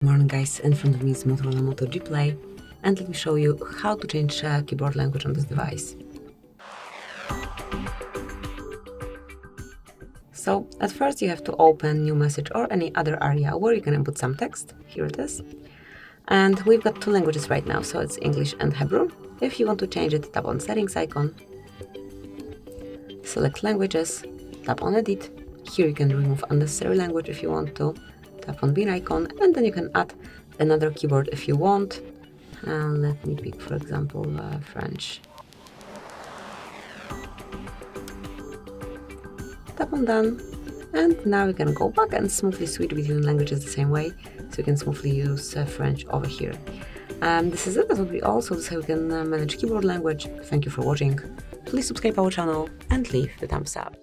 Good morning guys, in front of me is MOTOROLA Moto G Play, and let me show you how to change keyboard language on this device. So at first you have to open new message or any other area where you can input some text. Here it is. And we've got two languages right now, so it's English and Hebrew. If you want to change it, tap on settings icon, select languages, tap on edit. Here you can remove unnecessary language if you want to. Tap on bin icon, and then you can add another keyboard if you want. Let me pick, for example, French. Tap on done, and now you can go back and smoothly switch between languages the same way, so you can smoothly use French over here. This is it. That would be all. So this is how you can manage keyboard language. Thank you for watching. Please subscribe our channel and leave the thumbs up.